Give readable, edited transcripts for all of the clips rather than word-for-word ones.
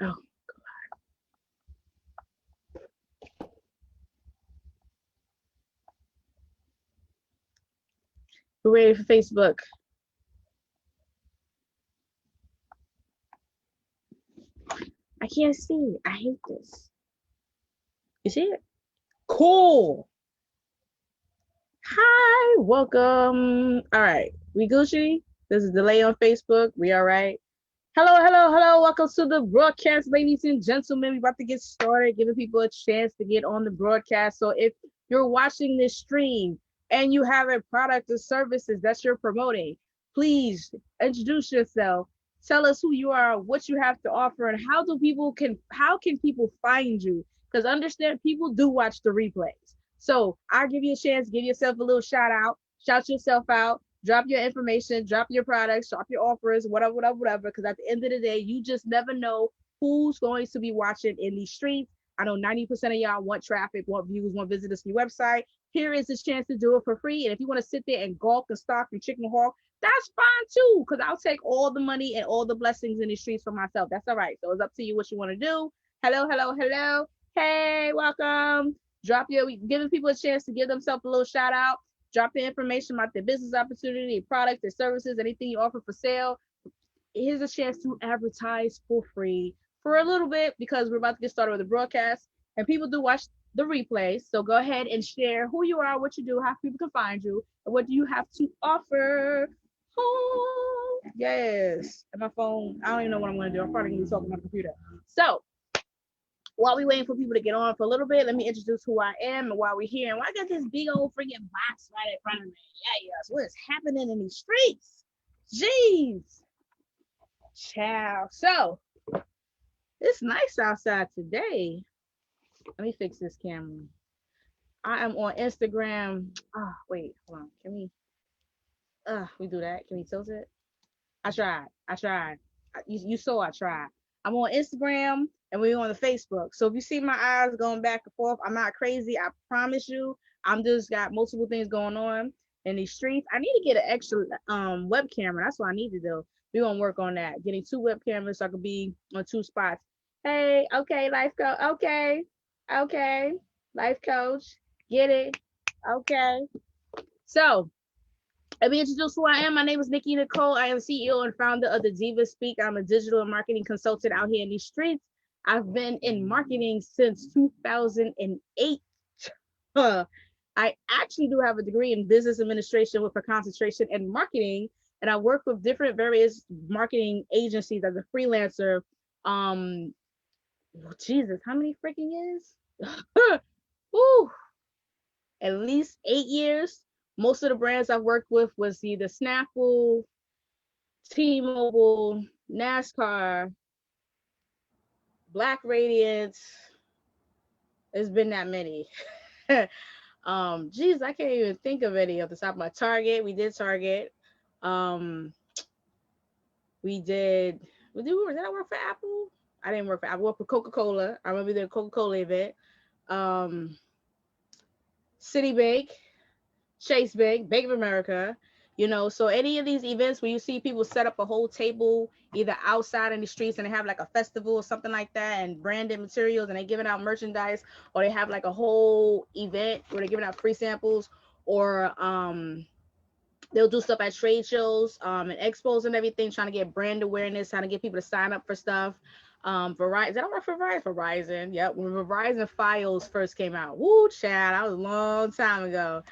Oh, we're ready for Facebook. I can't see. I hate this. You see it? Cool. Hi, welcome. All right, we Gucci. This is Delay on Facebook. We all right? Hello, hello, hello. Welcome to the broadcast, ladies and gentlemen. We're about to get started, giving people a chance to get on the broadcast. So if you're watching this stream and you have a product or services that you're promoting, please introduce yourself. Tell us who you are, what you have to offer, and how can people find you? Because understand people do watch the replays. So I'll give you a chance, give yourself a little shout yourself out, drop your information, drop your products, drop your offers, whatever, whatever, whatever. Because at the end of the day, you just never know who's going to be watching in these streets. I know 90% of y'all want traffic, want views, want visitors to your website. Here is this chance to do it for free. And if you want to sit there and gawk and stalk and chicken hawk, that's fine too. Because I'll take all the money and all the blessings in the streets for myself. That's all right. So it's up to you what you want to do. Hello, hello, hello. Hey, welcome. Drop your giving people a chance to give themselves a little shout out. Drop the information about their business opportunity, product, their services, anything you offer for sale. Here's a chance to advertise for free for a little bit because we're about to get started with the broadcast and people do watch the replays. So go ahead and share who you are, what you do, how people can find you, and what do you have to offer. Oh, yes. And my phone, I don't even know what I'm going to do. I'm probably going to be talking on my computer. So while we waiting for people to get on for a little bit, let me introduce who I am and why we're here. And why I got this big old freaking box right in front of me. Yeah, yes. What is happening in these streets? Jeez. Ciao. So, it's nice outside today. Let me fix this camera. I am on Instagram. Oh, wait, hold on. Can we do that? Can we tilt it? I tried. I tried. You saw I tried. I'm on Instagram and we're on the Facebook. So if you see my eyes going back and forth, I'm not crazy. I promise you. I'm just got multiple things going on in these streets. I need to get an extra web camera. That's what I need to do. We're gonna work on that. Getting two web cameras so I could be on two spots. Hey, okay, life coach. Okay, okay, life coach. Get it? Okay. So let me introduce who I am. My name is Nikki Nicole. I am CEO and founder of the Diva Speak. I'm a digital and marketing consultant out here in these streets. I've been in marketing since 2008. I actually do have a degree in business administration with a concentration in marketing, and I work with different various marketing agencies as a freelancer. Um, Jesus, how many freaking years? Woo, at least 8 years. Most of the brands I've worked with was either Snapple, T-Mobile, NASCAR, Black Radiance. There's been that many. Geez, I can't even think of any of the top of my Target. We did Target. Um, did I work for Apple? I didn't work for Apple. I worked for Coca-Cola. I remember the Coca-Cola event. Um, Citibank, Chase Bank, Bank of America, so any of these events where you see people set up a whole table either outside in the streets and they have like a festival or something like that and branded materials and they're giving out merchandise, or they have like a whole event where they're giving out free samples, or they'll do stuff at trade shows and expos and everything, trying to get brand awareness, trying to get people to sign up for stuff. Verizon, did I work for Verizon? Verizon, yep. When Verizon Files first came out, woo, child, that was a long time ago.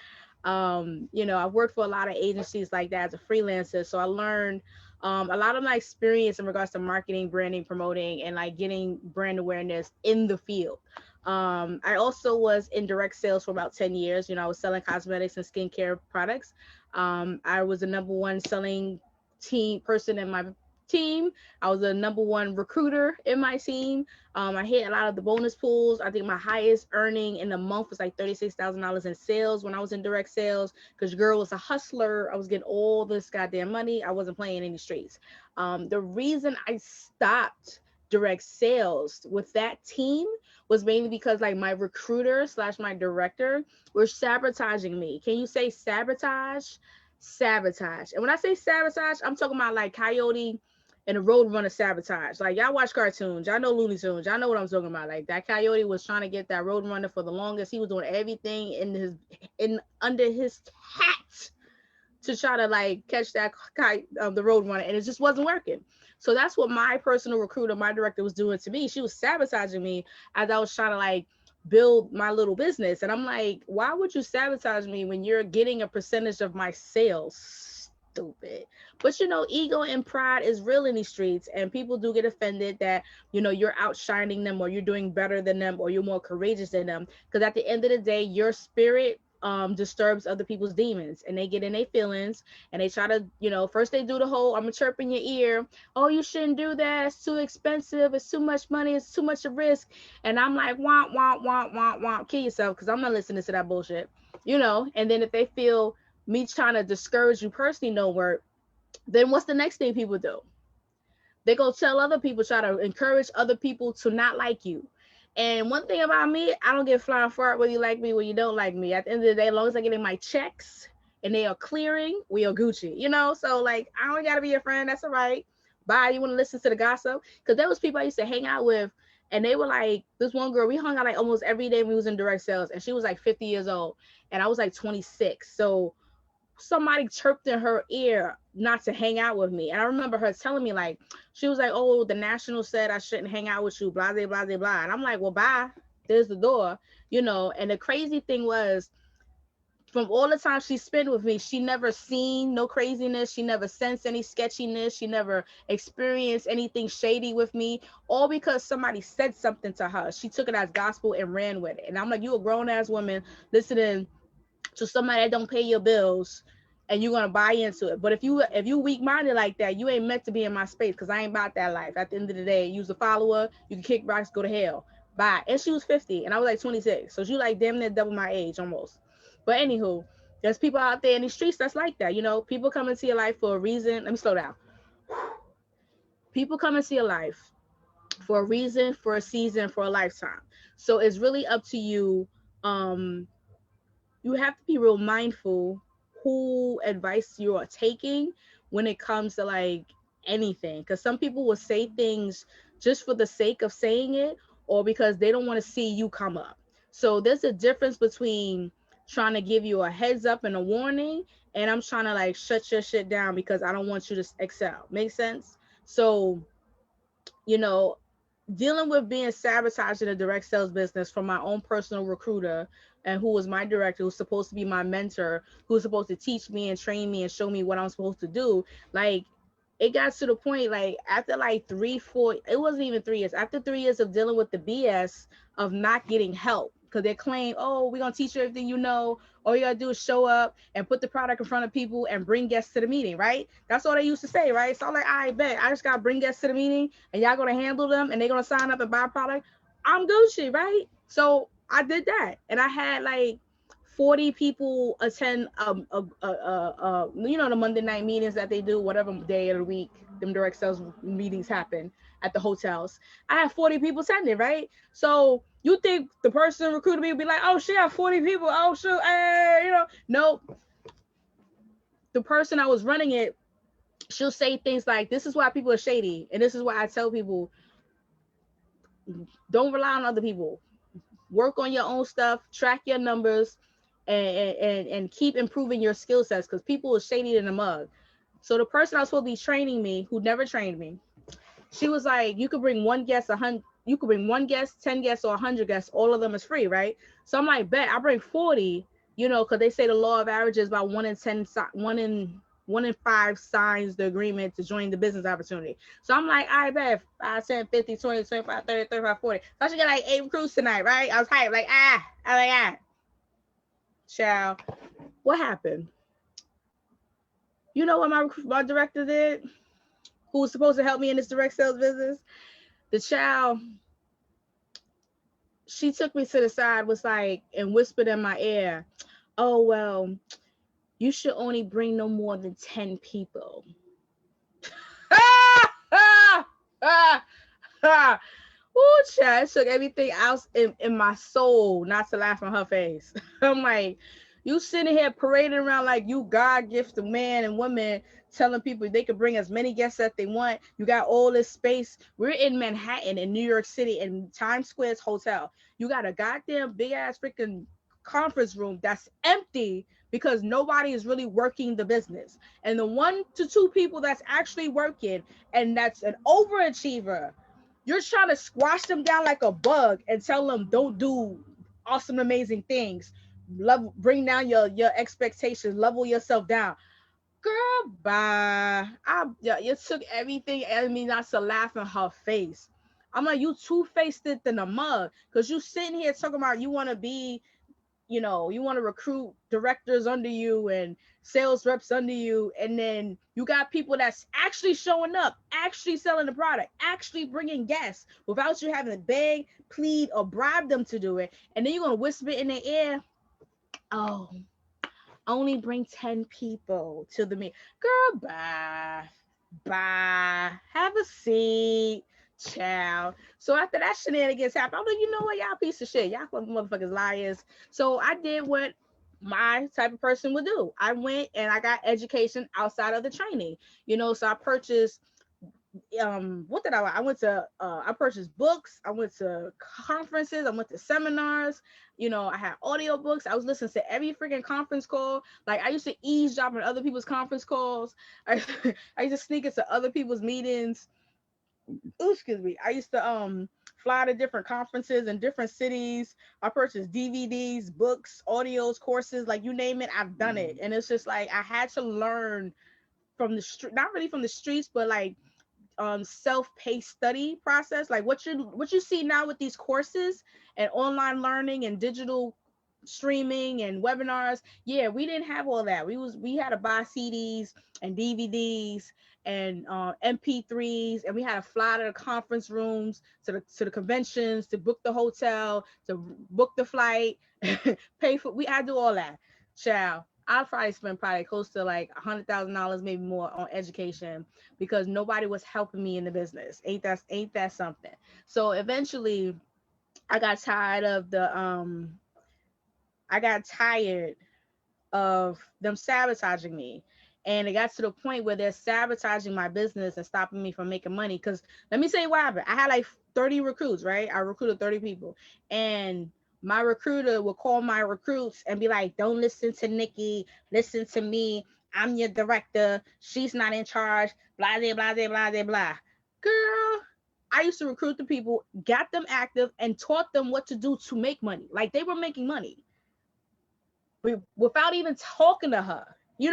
I've worked for a lot of agencies like that as a freelancer, so I learned a lot of my experience in regards to marketing, branding, promoting, and like getting brand awareness in the field. I also was in direct sales for about 10 years. I was selling cosmetics and skincare products. I was the number one selling team person in my team. I was the number one recruiter in my team. I hit a lot of the bonus pools. I think my highest earning in a month was like $36,000 in sales when I was in direct sales, because girl was a hustler. I was getting all this goddamn money. I wasn't playing any streets. The reason I stopped direct sales with that team was mainly because like my recruiter slash my director were sabotaging me. Can you say sabotage? Sabotage. And when I say sabotage, I'm talking about like coyote and the Roadrunner sabotage. Like, y'all watch cartoons, y'all know Looney Tunes, y'all know what I'm talking about. Like, that coyote was trying to get that Roadrunner for the longest. He was doing everything in under his hat to try to like catch that kite, the Roadrunner, and it just wasn't working. So that's what my personal recruiter, my director, was doing to me. She was sabotaging me as I was trying to like build my little business. And I'm like, why would you sabotage me when you're getting a percentage of my sales? Stupid. But you know, ego and pride is real in these streets, and people do get offended that, you know, you're outshining them, or you're doing better than them, or you're more courageous than them. Because at the end of the day, your spirit disturbs other people's demons, and they get in their feelings, and they try to, you know, first they do the whole, I'm gonna chirp in your ear, oh, you shouldn't do that, it's too expensive, it's too much money, it's too much of risk. And I'm like, womp womp womp womp womp, kill yourself, because I'm not listening to that bullshit, you know. And then if they feel me trying to discourage you personally no work, then what's the next thing people do? They go tell other people, try to encourage other people to not like you. And one thing about me, I don't get flying fart whether you like me or you don't like me. At the end of the day, as long as I'm getting my checks and they are clearing, we are Gucci, you know? So, like, I don't got to be your friend. That's all right. Bye. You want to listen to the gossip? Because there was people I used to hang out with, and they were like, this one girl, we hung out like almost every day when we was in direct sales, and she was like 50 years old, and I was like 26. So somebody chirped in her ear not to hang out with me. And I remember her telling me, like, she was like, oh, the National said I shouldn't hang out with you, blah, blah, blah, blah. And I'm like, well, bye. There's the door, you know. And the crazy thing was, from all the time she spent with me, she never seen no craziness. She never sensed any sketchiness. She never experienced anything shady with me, all because somebody said something to her. She took it as gospel and ran with it. And I'm like, you a grown ass woman listening to somebody that don't pay your bills, and you're gonna buy into it. But if you weak minded like that, you ain't meant to be in my space, because I ain't about that life. At the end of the day, you's a follower, you can kick rocks, go to hell. Bye. And she was 50 and I was like 26. So she like damn near double my age almost. But anywho, there's people out there in the streets that's like that. You know, people come into your life for a reason. Let me slow down. People come into your life for a reason, for a season, for a lifetime. So it's really up to you. You have to be real mindful who advice you are taking when it comes to like anything, because some people will say things just for the sake of saying it, or because they don't want to see you come up. So there's a difference between trying to give you a heads up and a warning, and I'm trying to like shut your shit down because I don't want you to excel. Make sense? So, you know, dealing with being sabotaged in a direct sales business from my own personal recruiter, and who was my director, who's supposed to be my mentor, who's supposed to teach me and train me and show me what I'm supposed to do. Like, it got to the point, like, after like 3 4, it wasn't even 3 years, after 3 years of dealing with the BS of not getting help, because they claim, oh, we're gonna teach you everything you know, all you gotta do is show up and put the product in front of people and bring guests to the meeting, right? That's all they used to say, right? So I'm like, I bet I just gotta bring guests to the meeting, and y'all gonna handle them, and they're gonna sign up and buy a product. I'm Gucci, right? So I did that, and I had like 40 people attend you know, the Monday night meetings that they do, whatever day of the week them direct sales meetings happen at the hotels. I had 40 people attending, right? So you think the person recruiting me would be like, oh, she have 40 people, oh shoot, hey, you know? Nope. The person I was running it, she'll say things like, this is why people are shady, and this is why I tell people, don't rely on other people. Work on your own stuff, track your numbers, and keep improving your skill sets, because people are shady in the mug. So the person I was supposed to be training me, who never trained me, she was like, you could bring one guest, 100, you could bring one guest, 10 guests, or 100 guests, all of them is free, right? So I'm like, bet I bring 40, you know, because they say the law of averages about 1 in 5 signs the agreement to join the business opportunity. So I'm like, I bet 5, 10, 50, 20, 25, 30, 35, 40. So I should get like 8 recruits tonight, right? I was hyped, like, child. What happened? You know what my director did, who was supposed to help me in this direct sales business? The child, she took me to the side, was like, and whispered in my ear, oh, well, you should only bring no more than 10 people. Ooh, child, it took everything else in my soul not to laugh on her face. I'm like, You sitting here parading around like you God gifted man and woman, telling people they can bring as many guests that they want. You got all this space. We're in Manhattan, in New York City, in Times Square's hotel. You got a goddamn big ass freaking conference room that's empty because nobody is really working the business. And the 1 to 2 people that's actually working, and that's an overachiever, you're trying to squash them down like a bug and tell them don't do awesome, amazing things. Level, bring down your expectations, level yourself down. Girl, bye. Yeah, you took everything and me not to laugh in her face. I'm like, you two-faced it than a mug. Cause you sitting here talking about you want to be, you want to recruit directors under you and sales reps under you, and then you got people that's actually showing up, actually selling the product, actually bringing guests without you having to beg, plead, or bribe them to do it, and then you're gonna whisper in their ear, "Oh, only bring 10 people to the meet." Girl, bye. Bye. Have a seat. Ciao. So after that shenanigans happened, I'm like, you know what, y'all piece of shit. Y'all motherfuckers liars. So I did what my type of person would do. I went and I got education outside of the training. So I purchased what did I went to I purchased books, I went to conferences, I went to seminars, I had audio books, I was listening to every freaking conference call. Like I used to eavesdrop on other people's conference calls. I used to sneak into other people's meetings. Ooh, excuse me. I used to fly to different conferences in different cities. I purchased DVDs, books, audios, courses, like you name it, I've done it. And it's just like I had to learn from the street, not really from the streets, but like self-paced study process, like what you see now with these courses and online learning and digital streaming and webinars. Yeah, we didn't have all that. We had to buy CDs and DVDs and MP3s, and we had to fly to the conference rooms, to the conventions, to book the hotel, to book the flight, pay for. We had to do all that. Child, I probably spent probably close to like $100,000, maybe more, on education because nobody was helping me in the business. Ain't that something? So eventually, I got tired of I got tired of them sabotaging me. And it got to the point where they're sabotaging my business and stopping me from making money. Because let me say what happened. I had like 30 recruits, right? I recruited 30 people. And my recruiter would call my recruits and be like, don't listen to Nikki, listen to me. I'm your director. She's not in charge. Blah, blah, blah, blah, blah, blah. Girl, I used to recruit the people, got them active, and taught them what to do to make money. Like they were making money without even talking to her. You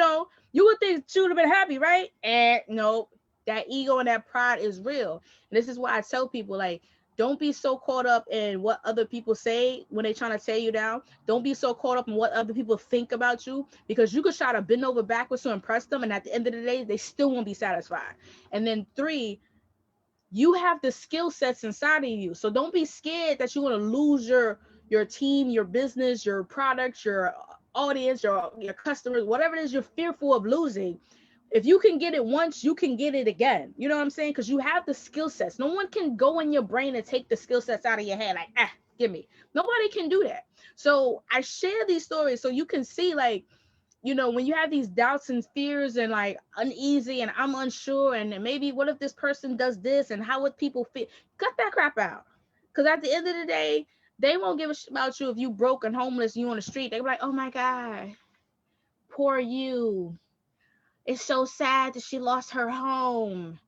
would think she would have been happy, right? And no, that ego and that pride is real. And this is why I tell people, like, don't be so caught up in what other people say when they're trying to tear you down. Don't be so caught up in what other people think about you, because you could try to bend over backwards to impress them, and at the end of the day, they still won't be satisfied. And then 3, you have the skill sets inside of you. So don't be scared that you're going to lose your team, your business, your products, your audience, your customers, whatever it is you're fearful of losing. If you can get it once, you can get it again. You know what I'm saying? Because you have the skill sets. No one can go in your brain and take the skill sets out of your head like, give me. Nobody can do that. So I share these stories so you can see, like, when you have these doubts and fears and like uneasy and I'm unsure, and maybe what if this person does this and how would people feel? Cut that crap out. Because at the end of the day, they won't give a shit about you if you broke and homeless and you on the street. They be like, oh my God, poor you. It's so sad that she lost her home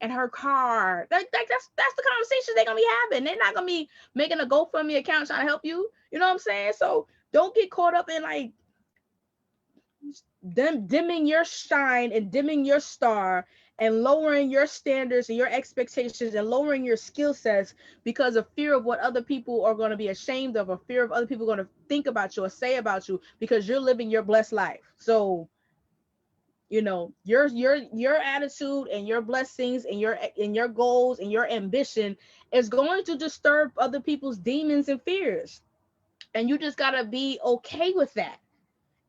and her car. That's the conversation they're gonna be having. They're not gonna be making a GoFundMe account trying to help you. You know what I'm saying? So don't get caught up in like them dimming your shine and dimming your star and lowering your standards and your expectations and lowering your skill sets because of fear of what other people are going to be ashamed of, or fear of other people going to think about you or say about you, because you're living your blessed life. So your attitude and your blessings and your goals and your ambition is going to disturb other people's demons and fears, and you just got to be okay with that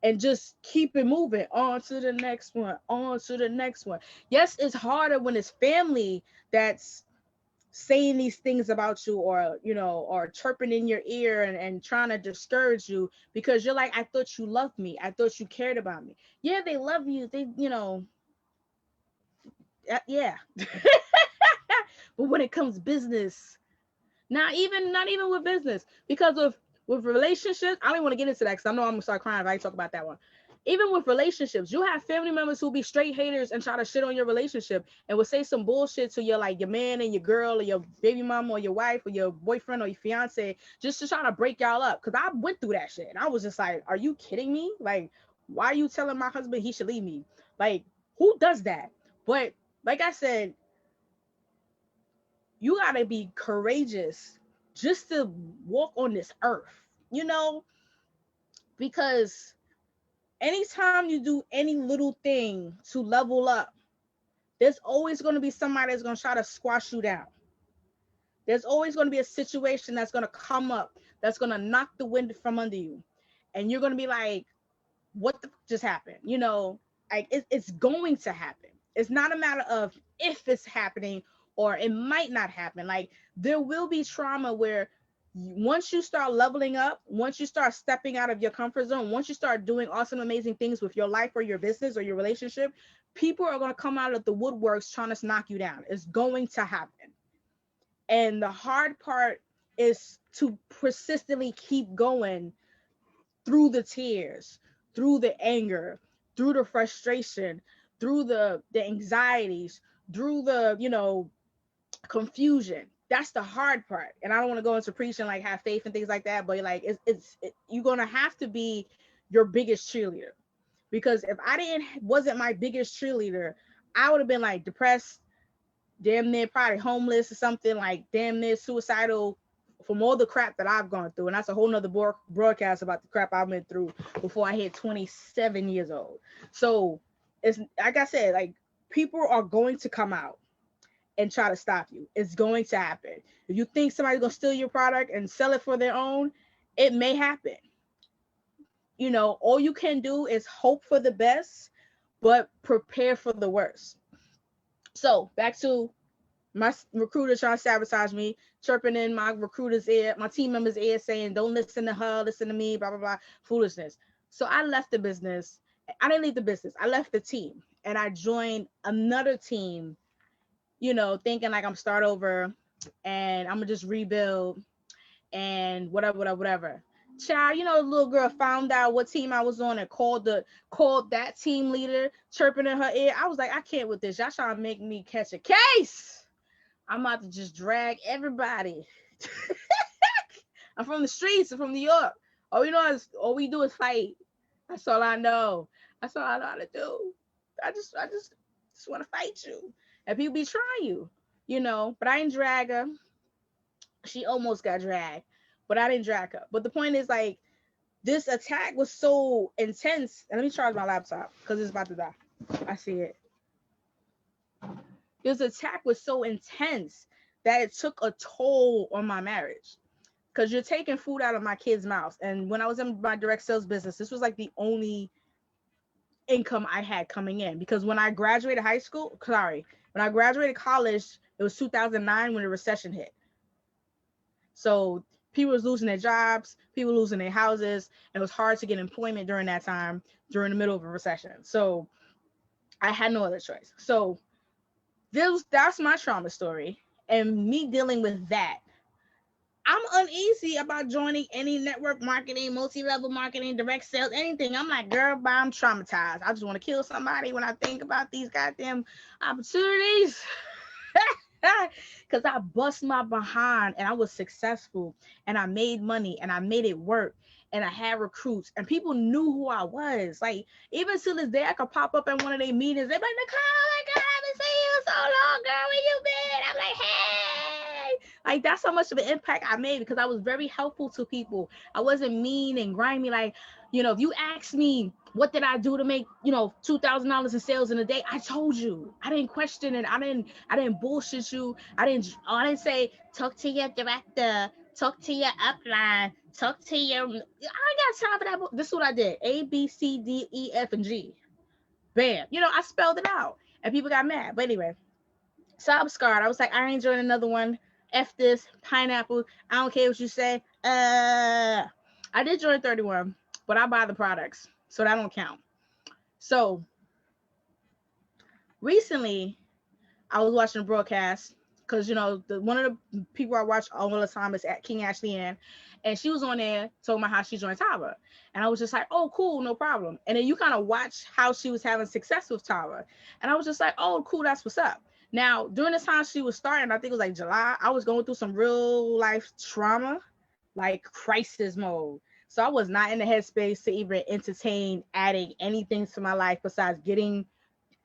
and just keep it moving on to the next one, on to the next one. Yes, it's harder when it's family that's saying these things about you, or or chirping in your ear and trying to discourage you, because you're like, I thought you loved me, I thought you cared about me. Yeah, they love you, they yeah. But when it comes business, not even with business, because with relationships, I don't want to get into that because I know I'm gonna start crying if I talk about that one. Even with relationships, you have family members who be straight haters and try to shit on your relationship and will say some bullshit to your, like, your man and your girl or your baby mom or your wife or your boyfriend or your fiance, just to try to break y'all up. Because I went through that shit and I was just like, are you kidding me? Like, why are you telling my husband he should leave me? Like, who does that? But like I said, you gotta be courageous just to walk on this earth, because anytime you do any little thing to level up, there's always going to be somebody that's going to try to squash you down. There's always going to be a situation that's going to come up that's going to knock the wind from under you, and you're going to be like, what the just happened? Like, it's going to happen. It's not a matter of if it's happening or it might not happen. Like, there will be trauma where once you start leveling up, once you start stepping out of your comfort zone, once you start doing awesome, amazing things with your life or your business or your relationship, people are going to come out of the woodworks trying to knock you down. It's going to happen. And the hard part is to persistently keep going through the tears, through the anger, through the frustration, through the anxieties, through the, confusion. That's the hard part. And I don't want to go into preaching like have faith and things like that, but like you're going to have to be your biggest cheerleader. Because if I wasn't my biggest cheerleader, I would have been like depressed, damn near probably homeless or something, like damn near suicidal from all the crap that I've gone through. And that's a whole nother broadcast about the crap I went through before I hit 27 years old. So it's like I said, like, people are going to come out and try to stop you. It's going to happen. If you think somebody's going to steal your product and sell it for their own, it may happen. All you can do is hope for the best, but prepare for the worst. So back to my recruiter trying to sabotage me, chirping in my recruiter's ear, my team member's ear, saying, don't listen to her, listen to me, blah, blah, blah, foolishness. So I left the business. I didn't leave the business. I left the team and I joined another team, thinking like I'm start over and I'm gonna just rebuild and whatever. Child, the little girl found out what team I was on and called that team leader, chirping in her ear. I was like, I can't with this. Y'all trying to make me catch a case. I'm about to just drag everybody. I'm from the streets. I'm from New York. All we do is fight. That's all I know. That's all I know how to do. I just want to fight you. And people be trying you, but I didn't drag her. She almost got dragged, but I didn't drag her. But the point is, like, this attack was so intense. And let me charge my laptop because it's about to die. I see it. This attack was so intense that it took a toll on my marriage, because you're taking food out of my kids' mouths. And when I was in my direct sales business, this was like the only income I had coming in, because when I graduated college, it was 2009 when the recession hit. So people was losing their jobs, people losing their houses, and it was hard to get employment during that time, during the middle of a recession. So I had no other choice. So that's my trauma story, and me dealing with that. I'm uneasy about joining any network marketing, multi-level marketing, direct sales, anything. I'm like, girl, I'm traumatized. I just want to kill somebody when I think about these goddamn opportunities. Because I bust my behind and I was successful and I made money and I made it work and I had recruits and people knew who I was. Like, even to this day, I could pop up at one of their meetings. They're like, Nicole, oh my God, I haven't seen you so long, girl. Where you been? I'm like, hey. Like, that's how much of an impact I made, because I was very helpful to people. I wasn't mean and grimy. Like, if you ask me, what did I do to make, $2,000 in sales in a day? I told you. I didn't question it. I didn't bullshit you. I didn't say, talk to your director, talk to your upline, talk to your, I ain't got time for that. This is what I did. A, B, C, D, E, F, and G. Bam. I spelled it out and people got mad. But anyway, so I was scarred. I was like, I ain't joining another one. F this, pineapple. I don't care what you say. I did join 31, but I buy the products, so that don't count. So recently, I was watching a broadcast because one of the people I watch all the time is at King Ashley Ann, and she was on there talking about how she joined Tava, and I was just like, oh, cool, no problem. And then you kind of watch how she was having success with Tava, and I was just like, oh, cool, that's what's up. Now during the time she was starting, I think it was like July, I was going through some real life trauma, like crisis mode. So I was not in the headspace to even entertain adding anything to my life besides getting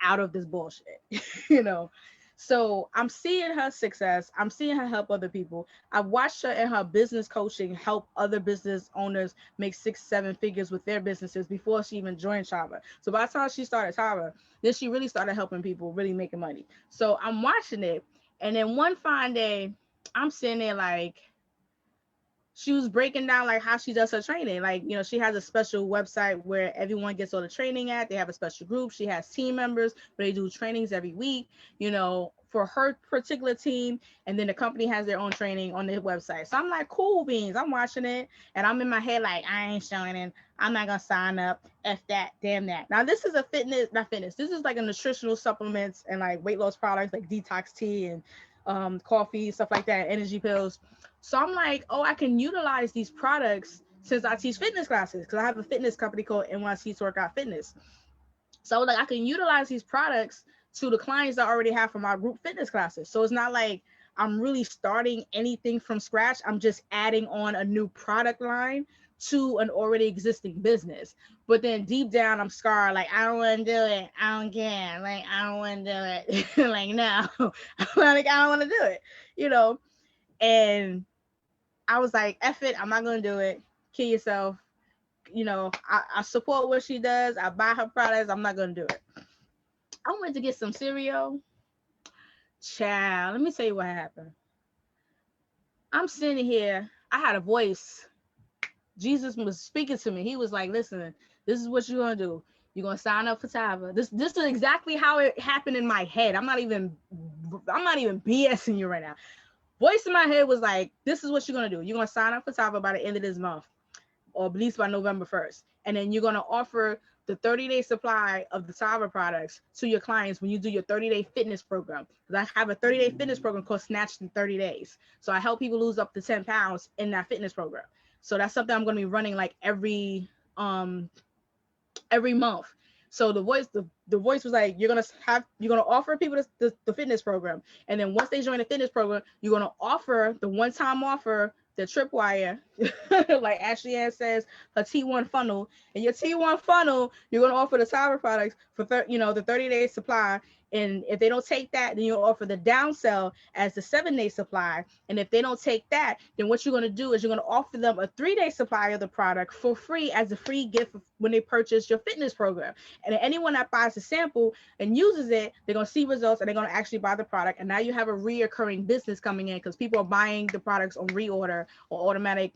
out of this bullshit, you know. So I'm seeing her success. I'm seeing her help other people. I've watched her in her business coaching help other business owners make 6, 7 figures with their businesses before she even joined Tava. So by the time she started Tava, then she really started helping people, really making money. So I'm watching it, and then one fine day, I'm sitting there like, she was breaking down like how she does her training. Like, she has a special website where everyone gets all the training at. They have a special group. She has team members where they do trainings every week, for her particular team. And then the company has their own training on their website. So I'm like, cool beans. I'm watching it. And I'm in my head like, I ain't showing in. I'm not going to sign up. F that. Damn that. Now, this is a not fitness. This is like a nutritional supplements and like weight loss products like Detox Tea and coffee, stuff like that, energy pills. So I'm like, oh, I can utilize these products since I teach fitness classes because I have a fitness company called NYC Workout Fitness. So like I can utilize these products to the clients I already have for my group fitness classes. So it's not like I'm really starting anything from scratch. I'm just adding on a new product line to an already existing business. But then deep down, I'm scarred. Like, I don't want to do it. I don't care. Like, I don't want to do it. Like, no, like, I don't want to do it, And I was like, F it, I'm not gonna do it. Kill yourself. I support what she does. I buy her products. I'm not gonna do it. I went to get some cereal. Child, let me tell you what happened. I'm sitting here. I had a voice. Jesus was speaking to me. He was like, listen, this is what you're gonna do. You're gonna sign up for Tava. This is exactly how it happened in my head. I'm not even BSing you right now. Voice in my head was like, this is what you're going to do. You're going to sign up for Tava by the end of this month, or at least by November 1st. And then you're going to offer the 30-day supply of the Tava products to your clients when you do your 30-day fitness program. Because I have a 30-day fitness program called Snatched in 30 Days. So I help people lose up to 10 pounds in that fitness program. So that's something I'm going to be running like every month. So the voice was like, you're gonna offer people the fitness program, and then once they join the fitness program, you're gonna offer the one-time offer, the tripwire, like Ashley Ann says, a T1 funnel. And your T1 funnel, you're gonna offer the Tava products for the 30-day supply. And if they don't take that, then you'll offer the downsell as the 7-day supply. And if they don't take that, then what you're going to do is you're going to offer them a 3-day supply of the product for free as a free gift when they purchase your fitness program. And anyone that buys a sample and uses it, they're going to see results and they're going to actually buy the product. And now you have a reoccurring business coming in because people are buying the products on reorder or automatic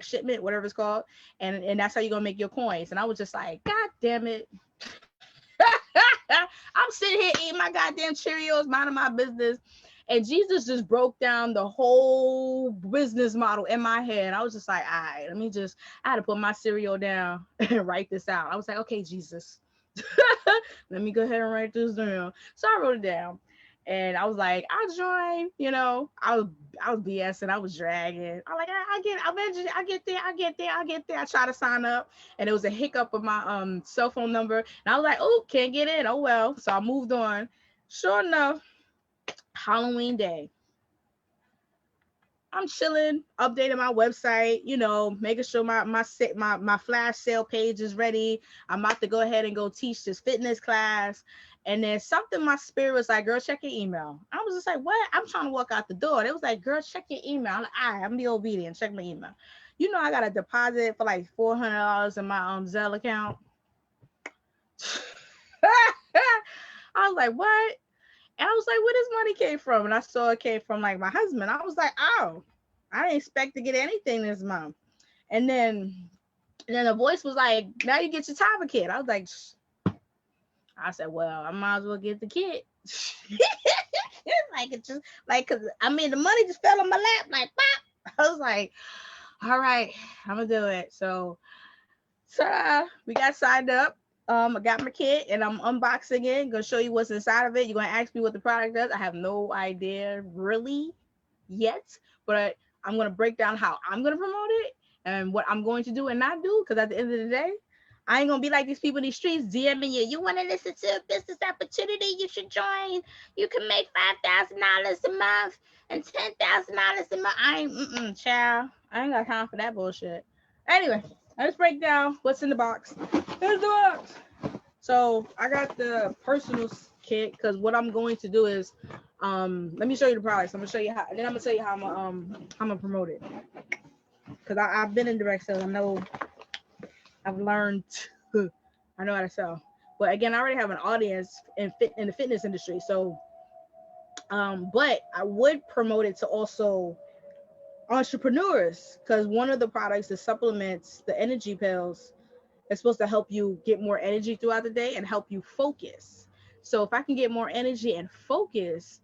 shipment, whatever it's called. And that's how you're going to make your coins. And I was just like, God damn it. I'm sitting here eating my goddamn Cheerios, minding my business, and Jesus just broke down the whole business model in my head. I was just like, all right, I had to put my cereal down and write this out. I was like, okay, Jesus, let me go ahead and write this down. So I wrote it down. And I was like, I'll join, I was BSing, I was dragging. I'm like, I get there. I try to sign up, and it was a hiccup of my cell phone number. And I was like, oh, can't get in. Oh, well. So I moved on. Sure enough, Halloween day, I'm chilling, updating my website, making sure my flash sale page is ready. I'm about to go ahead and go teach this fitness class. And then something, my spirit was like, girl, check your email. I was just like, what? I'm trying to walk out the door. It was like, girl, check your email. I'm like, all right, I'm gonna be obedient. Check my email. I got a deposit for like $400 in my Zelle account. I was like, what? And I was like, where this money came from? And I saw it came from like my husband. I was like, oh, I didn't expect to get anything this month. And then the voice was like, now you get your Tava kit. I was like, I said, well, I might as well get the kit. Like it just like, cause I mean the money just fell on my lap like pop. I was like, all right, I'm gonna do it. So we got signed up. I got my kit and I'm unboxing it. Gonna show you what's inside of it. You're gonna ask me what the product does. I have no idea really yet, but I'm gonna break down how I'm gonna promote it and what I'm going to do and not do. Because at the end of the day, I ain't gonna be like these people in these streets DMing you. You want to listen to a business opportunity? You should join. You can make $5,000 a month and $10,000 a month. I ain't, child. I ain't got time for that bullshit. Anyway, let's break down what's in the box. Here's the box. So I got the personal kit because what I'm going to do is, let me show you the products. I'm gonna show you how, and then I'm gonna tell you how I'm gonna promote it. Because I've been in direct sales. I know I've learned. I know how to sell. But again, I already have an audience in the fitness industry. So, but I would promote it to also entrepreneurs because one of the products, the supplements, the energy pills, is supposed to help you get more energy throughout the day and help you focus. So if I can get more energy and focus,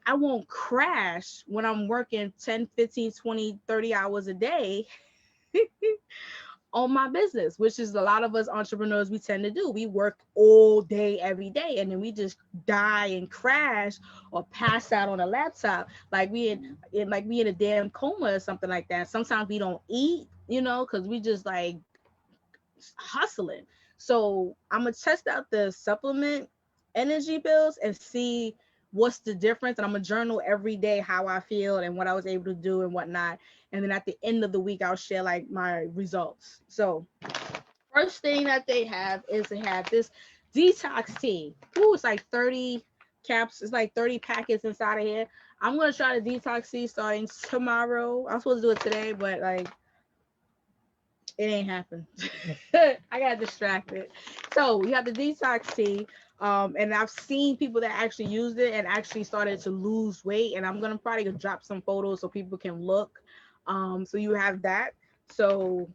I won't crash when I'm working 10, 15, 20, 30 hours a day on my business, which is a lot of us entrepreneurs, we tend to do. We work all day, every day, and then we just die and crash or pass out on a laptop. Like we in a damn coma or something like that. Sometimes we don't eat, because we just like hustling. So I'm gonna test out the supplement energy pills and see what's the difference. And I'm gonna journal every day how I feel and what I was able to do and whatnot. And then at the end of the week, I'll share like my results. So first thing that they have is they have this detox tea. Ooh, it's like 30 caps. It's like 30 packets inside of here. I'm gonna try the detox tea starting tomorrow. I'm supposed to do it today, but like it ain't happened. I got distracted. So we have the detox tea. And I've seen people that actually used it and actually started to lose weight. And I'm gonna probably drop some photos so people can look. So you have that. So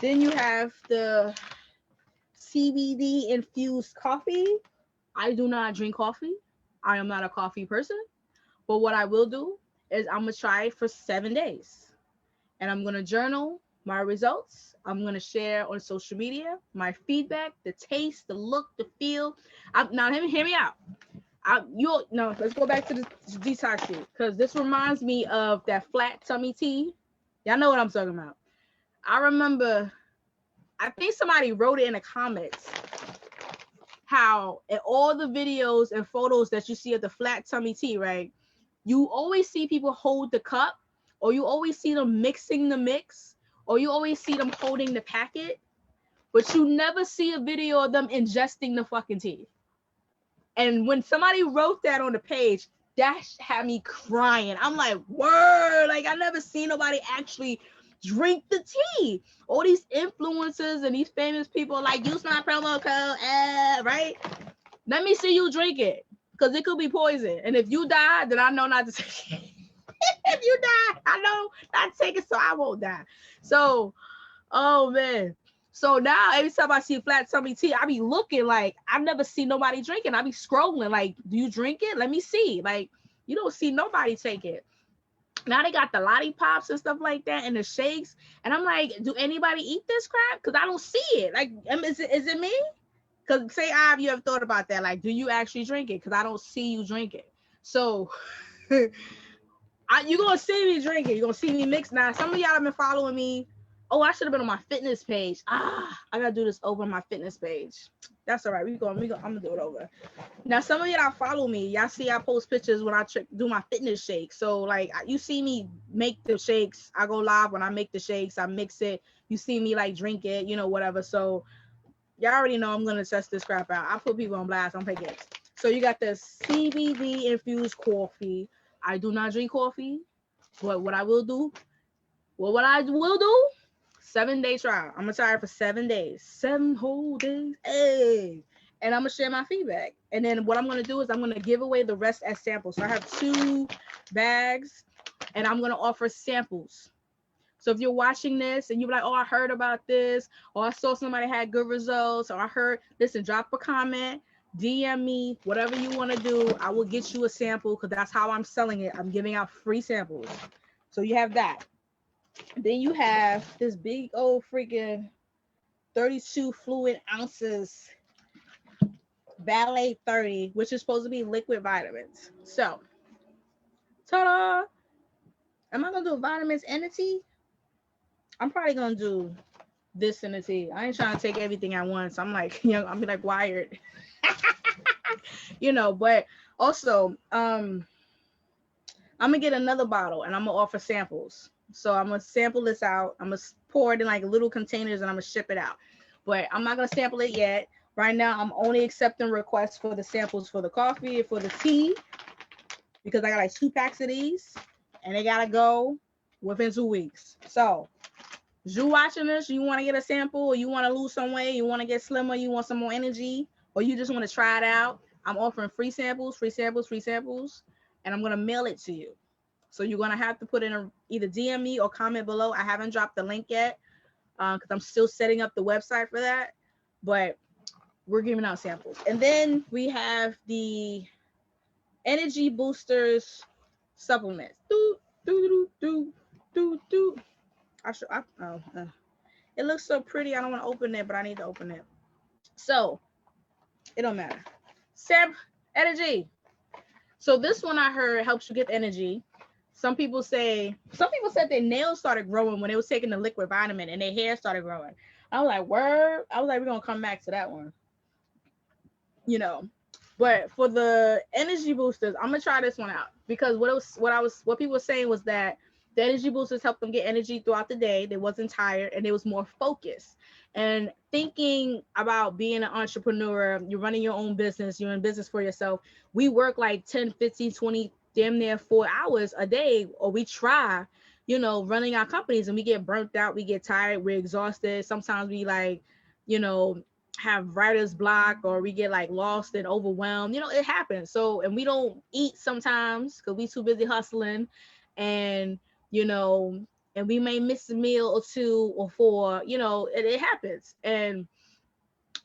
then you have the CBD infused coffee. I do not drink coffee. I am not a coffee person. But what I will do is I'm gonna try it for 7 days. And I'm going to journal my results. I'm going to share on social media my feedback, the taste, the look, the feel. Now, hear me out. Let's go back to the detox tea because this reminds me of that flat tummy tea. Y'all know what I'm talking about. I remember, I think somebody wrote it in the comments how in all the videos and photos that you see of the flat tummy tea, right? You always see people hold the cup, or you always see them mixing the mix, or you always see them holding the packet, but you never see a video of them ingesting the fucking tea. And when somebody wrote that on the page, that had me crying. I'm like, word, like I never seen nobody actually drink the tea. All these influencers and these famous people like, use my promo code, right? Let me see you drink it, because it could be poison. And if you die, then I know not to take it. If you die, I know not to take it, so I won't die. So, oh man. So now every time I see flat tummy tea, I be looking like I've never seen nobody drinking. I be scrolling like, do you drink it? Let me see. Like, you don't see nobody take it. Now they got the lollipops and stuff like that and the shakes. And I'm like, do anybody eat this crap? Because I don't see it. Like, is it me? Because say, I've you ever thought about that? Like, do you actually drink it? Because I don't see you drink it. So you're going to see me drink it. You're going to see me mix. Now, some of y'all have been following me. Oh, I should have been on my fitness page. I got to do this over on my fitness page. That's all right. I'm going to do it over. Now, some of y'all follow me. Y'all see I post pictures when I do my fitness shakes. So, like, you see me make the shakes. I go live when I make the shakes. I mix it. You see me, like, drink it, whatever. So, y'all already know I'm going to test this crap out. I put people on blast. I don't pay games. So, you got the CBD Infused Coffee. I do not drink coffee. But what I will do, 7-day trial. I'm going to try it for 7 days. 7 whole days. Hey. And I'm going to share my feedback. And then what I'm going to do is I'm going to give away the rest as samples. So I have 2 bags, and I'm going to offer samples. So if you're watching this and you're like, oh, I heard about this, or I saw somebody had good results, or I heard, listen, drop a comment, DM me, whatever you want to do. I will get you a sample because that's how I'm selling it. I'm giving out free samples. So you have that. Then you have this big old freaking 32 fluid ounces Ballet 30, which is supposed to be liquid vitamins. So, ta-da! Am I gonna do vitamins and a tea? I'm probably gonna do this and a tea. I ain't trying to take everything at once. I'm like, I'm be like wired. But also, I'm gonna get another bottle and I'm gonna offer samples. So I'm gonna sample this out. I'm gonna pour it in like little containers and I'm gonna ship it out. But I'm not gonna sample it yet. Right now, I'm only accepting requests for the samples for the coffee and for the tea because I got like 2 packs of these and they gotta go within 2 weeks. So, you watching this, you want to get a sample or you want to lose some weight, you want to get slimmer, you want some more energy, or you just want to try it out, I'm offering free samples, and I'm going to mail it to you. So you're going to have to put in either DM me or comment below. I haven't dropped the link yet because I'm still setting up the website for that, but we're giving out samples. And then we have the Energy Boosters supplements. It looks so pretty. I don't want to open it, but I need to open it. So it don't matter. Energy. So this one I heard helps you get energy. Some people said their nails started growing when they was taking the liquid vitamin and their hair started growing. I was like, word. I was like, we're gonna come back to that one. But for the energy boosters, I'm gonna try this one out because what people were saying was that the energy boosters helped them get energy throughout the day. They wasn't tired and they was more focused. And thinking about being an entrepreneur, you're running your own business, you're in business for yourself. We work like 10, 15, 20, damn near 4 hours a day, or we try, running our companies and we get burnt out, we get tired, we're exhausted. Sometimes we have writer's block or we get like lost and overwhelmed. It happens. So, and we don't eat sometimes because we too busy hustling and and we may miss a meal or 2 or 4, it happens. And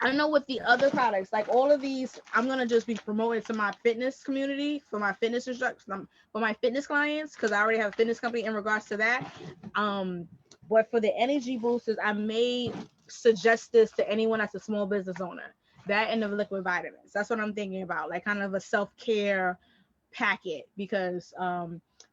I know with the other products, like all of these, I'm going to just be promoting to my fitness community for my fitness instructors, for my fitness clients, because I already have a fitness company in regards to that. But for the energy boosters, I may suggest this to anyone that's a small business owner, that and the liquid vitamins. That's what I'm thinking about, like kind of a self-care packet, because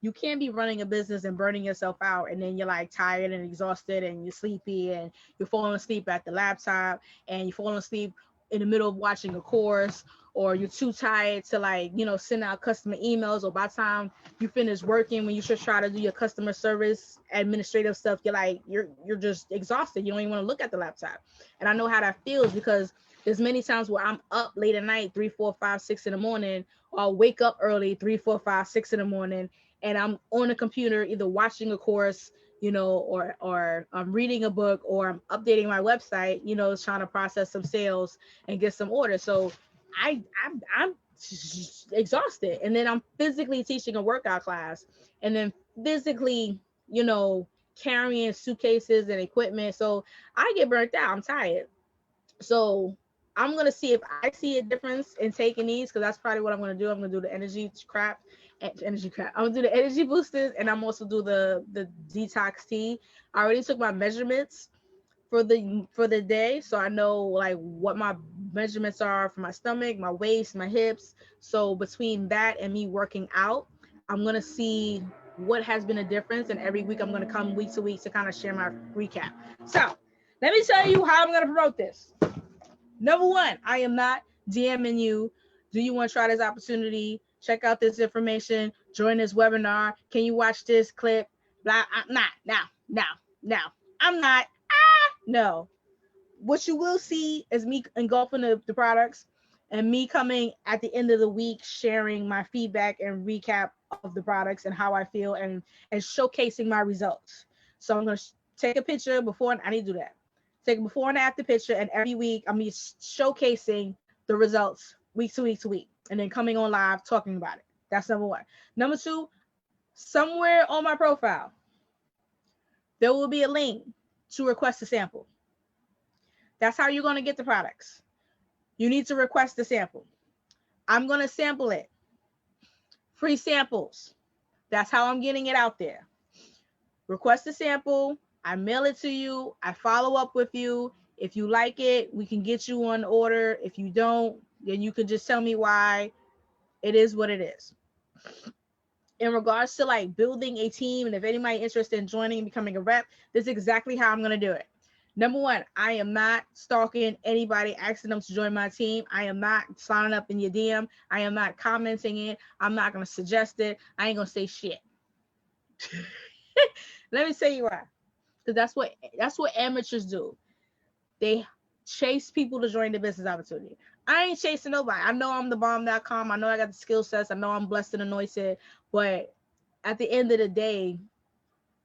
you can't be running a business and burning yourself out and then you're like tired and exhausted and you're sleepy and you're falling asleep at the laptop and you're falling asleep in the middle of watching a course, or you're too tired to send out customer emails, or by the time you finish working, when you should try to do your customer service administrative stuff, you're just exhausted. You don't even want to look at the laptop. And I know how that feels because there's many times where I'm up late at night, 3, 4, 5, 6 in the morning, or I'll wake up early, 3, 4, 5, 6 in the morning, and I'm on a computer either watching a course, or I'm reading a book, or I'm updating my website, trying to process some sales and get some orders. So I'm exhausted, and then I'm physically teaching a workout class, and then physically, carrying suitcases and equipment. So I get burnt out. I'm tired. So I'm going to see if I see a difference in taking these, because that's probably what I'm going to do. I'm going to do the energy crap. I'm going to do the energy boosters, and I'm also do the detox tea. I already took my measurements for the day, so I know like what my measurements are for my stomach, my waist, my hips. So between that and me working out, I'm going to see what has been a difference, and every week I'm going to come week to week to kind of share my recap. So let me tell you how I'm going to promote this. Number 1, I am not DMing you. Do you want to try this opportunity? Check out this information. Join this webinar. Can you watch this clip? Blah. I'm not. No. I'm not. No. What you will see is me engulfing the products and me coming at the end of the week sharing my feedback and recap of the products and how I feel and showcasing my results. So I'm going to take a picture before, and I need to do that. Take a before and after picture, and every week I'm showcasing the results week to week, and then coming on live talking about it. That's number 1. Number 2, somewhere on my profile, there will be a link to request a sample. That's how you're going to get the products. You need to request a sample. I'm going to sample it. Free samples. That's how I'm getting it out there. Request a sample. I mail it to you. I follow up with you. If you like it, we can get you on order. If you don't, then you can just tell me why. It is what it is. In regards to like building a team, and if anybody interested in joining and becoming a rep, this is exactly how I'm going to do it. Number one, I am not stalking anybody, asking them to join my team. I am not signing up in your DM. I am not commenting it. I'm not going to suggest it. I ain't going to say shit. Let me tell you why. Because that's what amateurs do. They chase people to join the business opportunity. I ain't chasing nobody. I know I'm the bomb.com. I know I got the skill sets. I know I'm blessed and anointed. But at the end of the day,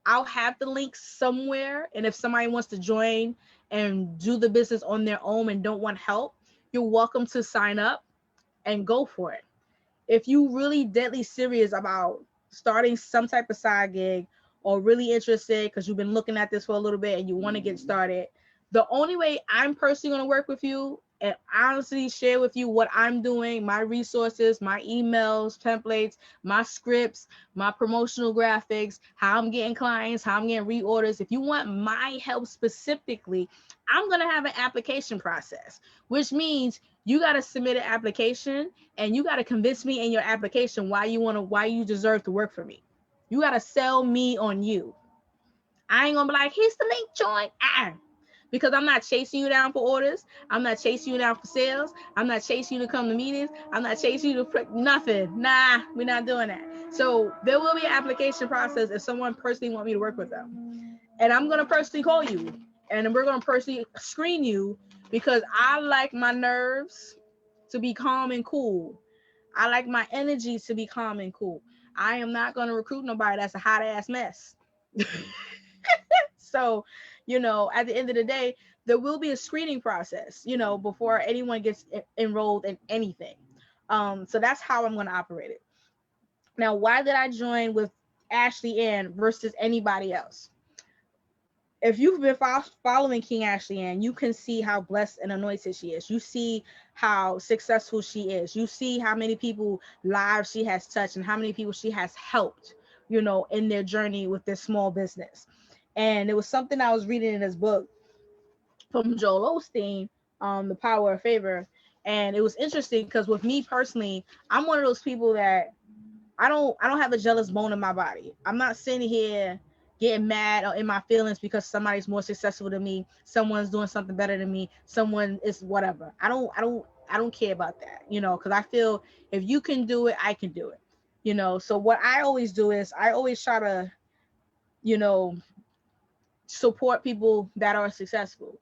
I'll have the link somewhere. And if somebody wants to join and do the business on their own and don't want help, you're welcome to sign up and go for it. If you really deadly serious about starting some type of side gig or really interested because you've been looking at this for a little bit and you want to get started, the only way I'm personally going to work with you and honestly share with you what I'm doing, my resources, my emails, templates, my scripts, my promotional graphics, how I'm getting clients, how I'm getting reorders. If you want my help specifically, I'm going to have an application process, which means you got to submit an application and you got to convince me in your application why you deserve to work for me. You got to sell me on you. I ain't going to be like, here's the link, join. Because I'm not chasing you down for orders. I'm not chasing you down for sales. I'm not chasing you to come to meetings. I'm not chasing you to nothing. Nah, we're not doing that. So there will be an application process if someone personally want me to work with them. And I'm going to personally call you. And we're going to personally screen you because I like my nerves to be calm and cool. I like my energy to be calm and cool. I am not going to recruit nobody that's a hot ass mess. So, at the end of the day, there will be a screening process, before anyone gets enrolled in anything. So that's how I'm going to operate it. Now, why did I join with Ashley Ann versus anybody else? If you've been following King Ashley Ann, you can see how blessed and anointed she is. You see how successful she is. You see how many people lives she has touched and how many people she has helped, in their journey with this small business. And it was something I was reading in this book from Joel Osteen, The Power of Favor. And it was interesting because with me personally, I'm one of those people that I don't have a jealous bone in my body. I'm not sitting here getting mad or in my feelings because somebody's more successful than me, someone's doing something better than me, someone is whatever. I don't care about that, because I feel if you can do it, I can do it. So what I always do is I always try to, support people that are successful,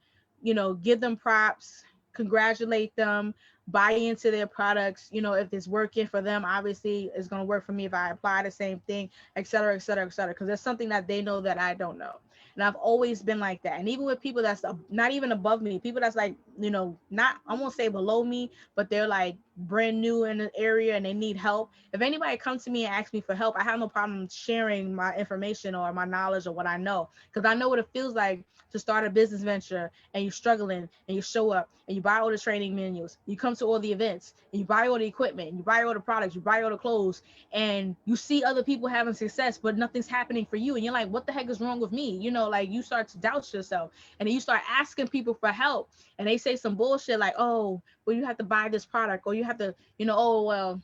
give them props, congratulate them, buy into their products. If it's working for them, obviously it's going to work for me if I apply the same thing, et cetera, et cetera, et cetera, because there's something that they know that I don't know. And I've always been like that. And even with people that's not even above me, people that's like, not, I won't say below me, but they're like brand new in the area and they need help. If anybody comes to me and asks me for help, I have no problem sharing my information or my knowledge or what I know, because I know what it feels like to start a business venture and you're struggling and you show up and you buy all the training manuals, you come to all the events and you buy all the equipment, and you buy all the products, you buy all the clothes, and you see other people having success, but nothing's happening for you. And you're like, what the heck is wrong with me? Like you start to doubt yourself, and then you start asking people for help and they say some bullshit like, oh, well, you have to buy this product, or you have to, oh, well,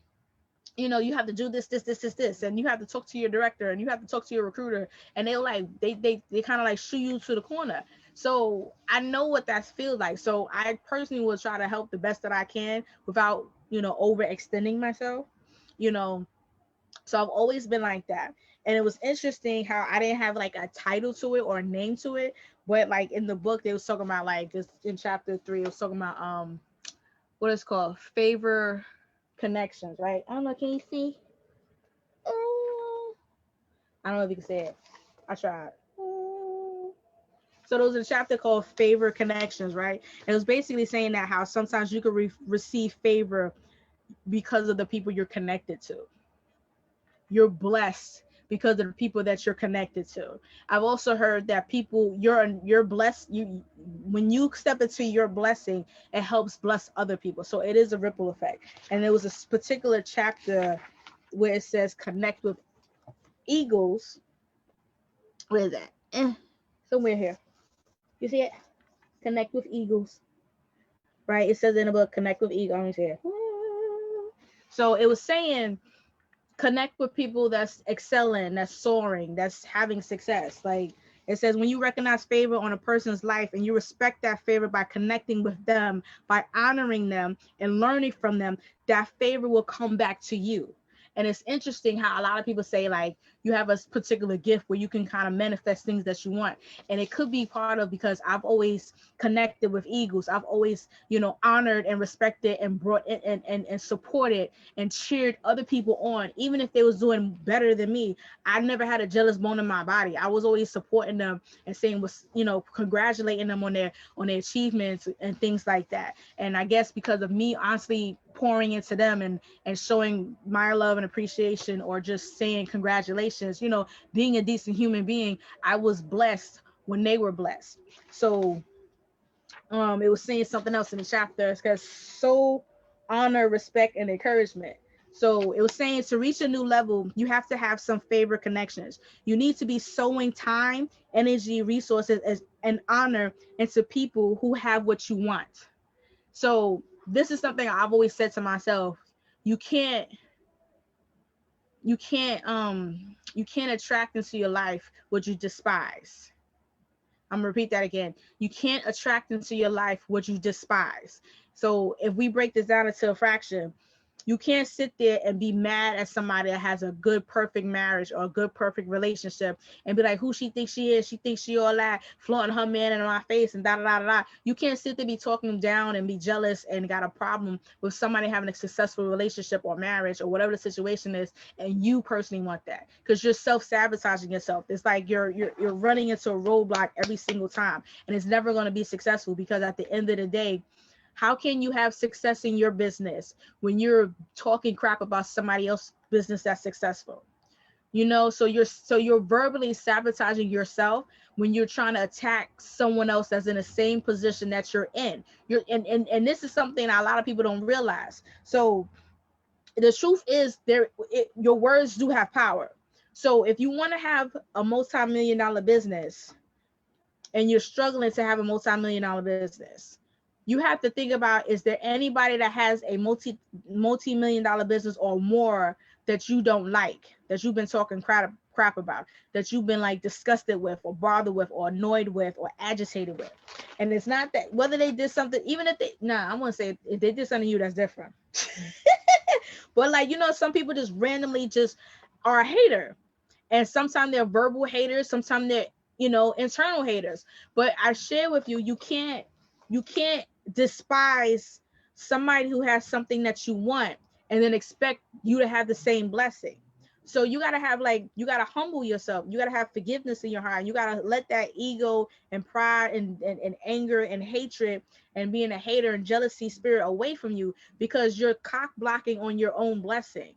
you have to do this, and you have to talk to your director and you have to talk to your recruiter, and they're like, they kind of like shoo you to the corner. So I know what that feels like. So I personally will try to help the best that I can without, overextending myself, so I've always been like that. And it was interesting how I didn't have like a title to it or a name to it, but like in the book they was talking about, like, just in chapter 3, it was talking about what it's called, favor connections, right? I don't know, can you see? I don't know if you can say it. I tried. So there was a chapter called Favor Connections, right? And it was basically saying that how sometimes you could receive favor because of the people you're connected to. You're blessed because of the people that you're connected to. I've also heard that people, you're blessed. When you step into your blessing, it helps bless other people. So it is a ripple effect. And there was a particular chapter where it says connect with eagles. Where is that? Somewhere here. You see it? Connect with eagles. Right? It says in the book, connect with eagles. Let me see it. So it was saying connect with people that's excelling, that's soaring, that's having success. Like it says, when you recognize favor on a person's life and you respect that favor by connecting with them, by honoring them and learning from them, that favor will come back to you. And it's interesting how a lot of people say, like, you have a particular gift where you can kind of manifest things that you want. And it could be part of, because I've always connected with eagles. I've always, honored and respected and brought in and supported and cheered other people on, even if they was doing better than me. I never had a jealous bone in my body. I was always supporting them and saying, congratulating them on their achievements and things like that. And I guess because of me honestly pouring into them and showing my love and appreciation, or just saying congratulations, being a decent human being, I was blessed when they were blessed. So it was saying something else in the chapter. It's because so honor, respect, and encouragement. So it was saying to reach a new level, you have to have some favorite connections. You need to be sowing time, energy, resources, and honor into people who have what you want. So this is something I've always said to myself. You can't attract into your life what you despise. I'm gonna repeat that again. You can't attract into your life what you despise. So if we break this down into a fraction, you can't sit there and be mad at somebody that has a good, perfect marriage or a good, perfect relationship and be like, who she thinks she is. She thinks she all that, flaunting her man in my face and da da da da. You can't sit there be talking down and be jealous and got a problem with somebody having a successful relationship or marriage or whatever the situation is, and you personally want that, because you're self-sabotaging yourself. It's like you're running into a roadblock every single time, and it's never going to be successful, because at the end of the day, how can you have success in your business when you're talking crap about somebody else's business that's successful? So you're verbally sabotaging yourself when you're trying to attack someone else that's in the same position that you're in. And this is something a lot of people don't realize. So the truth is, your words do have power. So if you want to have a multi-million-dollar business and you're struggling to have a multi-million-dollar business, you have to think about, is there anybody that has a multi-million-dollar business or more that you don't like, that you've been talking crap about, that you've been like disgusted with or bothered with or annoyed with or agitated with? And it's not that whether they did something, even if I want to say if they did something to you, that's different. But like, some people just randomly just are a hater. And sometimes they're verbal haters, sometimes they're, internal haters. But I share with you, you can't despise somebody who has something that you want and then expect you to have the same blessing. So you got to you got to humble yourself. You got to have forgiveness in your heart. You got to let that ego and pride and anger and hatred and being a hater and jealousy spirit away from you, because you're cock blocking on your own blessing.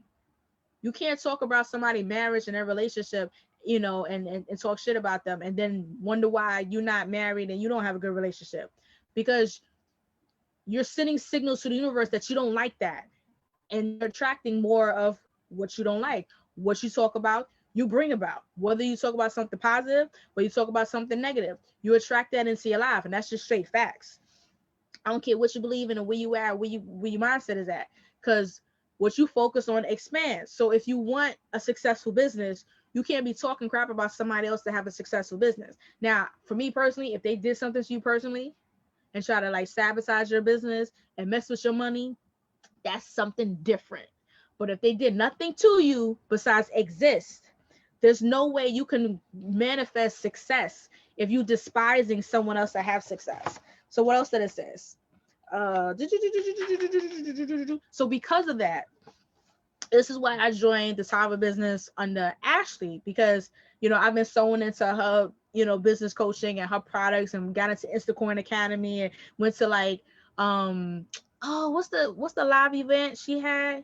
You can't talk about somebody's marriage and their relationship, and talk shit about them and then wonder why you're not married and you don't have a good relationship, because you're sending signals to the universe that you don't like that, and you're attracting more of what you don't like. What you talk about, you bring about. Whether you talk about something positive or you talk about something negative, you attract that into your life, and that's just straight facts. I don't care what you believe in or where you at, where your mindset is at, because what you focus on expands. So if you want a successful business, you can't be talking crap about somebody else to have a successful business. Now, for me personally, if they did something to you personally and try to like sabotage your business and mess with your money, that's something different. But if they did nothing to you besides exist, there's no way you can manifest success if you despising someone else that have success. So what else did it says? So because of that, this is why I joined the Tava business under Ashley, because I've been sewing into her business coaching and her products, and got into Instacorn Academy and went to like what's the live event she had?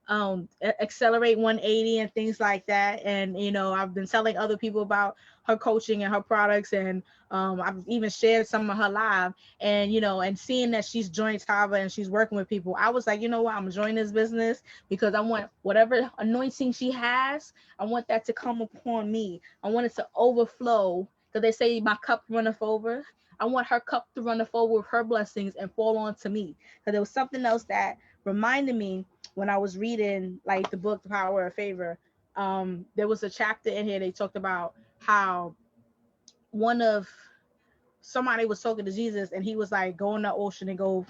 Accelerate 180 and things like that. And I've been telling other people about her coaching and her products, and I've even shared some of her live. And and seeing that she's joined Tava and she's working with people, I was like, you know what, I'm joining this business because I want whatever anointing she has, I want that to come upon me. I want it to overflow, because they say my cup runneth over. I want her cup to run over with her blessings and fall onto me. Because there was something else that reminded me when I was reading like the book The Power of Favor. There was a chapter in here they talked about how one of somebody was talking to Jesus, and he was like, go in the ocean and go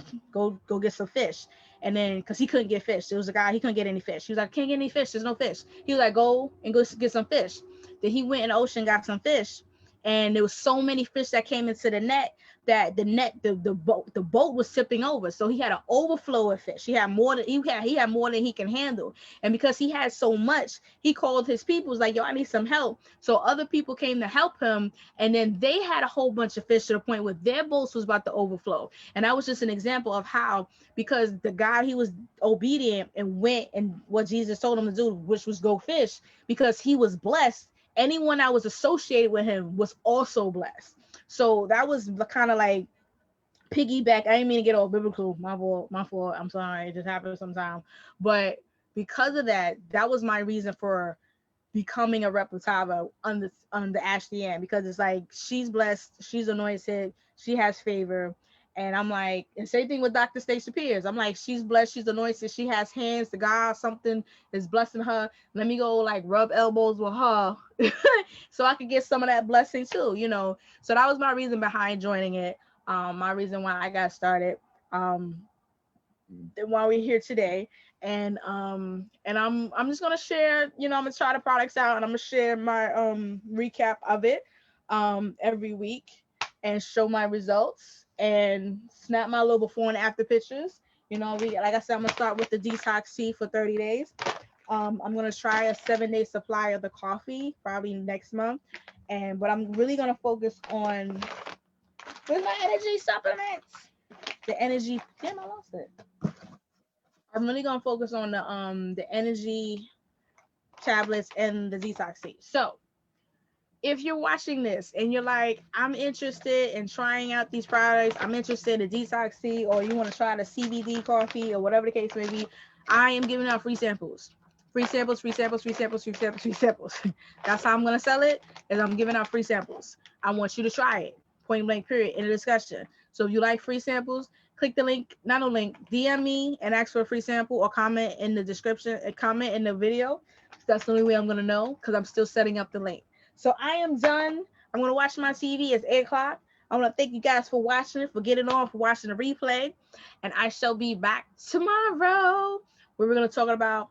get some fish. And then because he couldn't get fish, there was a guy, he couldn't get any fish. He was like, can't get any fish, there's no fish. He was like, go and go get some fish. Then he went in the ocean, got some fish, and there was so many fish that came into the net that the boat was tipping over. So he had an overflow of fish. He had more than he had more than he can handle. And because he had so much, he called his people, was like, yo, I need some help. So other people came to help him, and then they had a whole bunch of fish to the point where their boats was about to overflow. And that was just an example of how, because the guy, he was obedient and went and what Jesus told him to do, which was go fish, because he was blessed. Anyone that was associated with him was also blessed. So that was the kind of like piggyback. I didn't mean to get all biblical. My fault. I'm sorry. It just happens sometimes. But because of that, that was my reason for becoming a rep of Tava under Ashley Ann, because it's like she's blessed, she's anointed, she has favor. And I'm like, and same thing with Dr. Stacey Pierce. I'm like, she's blessed, she's anointed, she has hands. The God, something is blessing her. Let me go like rub elbows with her so I could get some of that blessing too. So that was my reason behind joining it. My reason why I got started. Um, while we're here today. And I'm just gonna share, I'm gonna try the products out, and I'm gonna share my recap of it every week, and show my results and snap my little before and after pictures. Like I said, I'm gonna start with the Detox Tea for 30 days. I'm gonna try a 7-day supply of the coffee probably next month. But I'm really gonna focus on, where's my energy supplements? The energy, damn, I lost it. I'm really gonna focus on the energy tablets and the detox tea. So if you're watching this and you're like, I'm interested in trying out these products, I'm interested in detox tea, or you want to try the CBD coffee or whatever the case may be, I am giving out free samples. Free samples, free samples, free samples, free samples, free samples. That's how I'm gonna sell it, is I'm giving out free samples. I want you to try it. Point blank period in the discussion. So if you like free samples, click the link, not a link, DM me and ask for a free sample, or comment in the description, comment in the video. That's the only way I'm gonna know, because I'm still setting up the link. So I am done. I'm gonna watch my TV. It's 8 o'clock. I want to thank you guys for watching it, for getting on, for watching the replay. And I shall be back tomorrow, where we're gonna talk about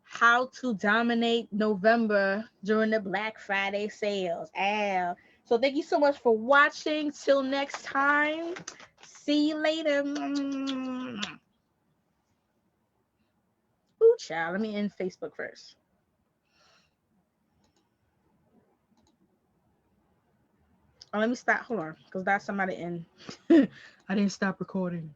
how to dominate November during the Black Friday sales. So thank you so much for watching. Till next time. See you later. Ooh, child. Let me end Facebook first. Oh, let me stop. Hold on, because that's somebody in. I didn't stop recording.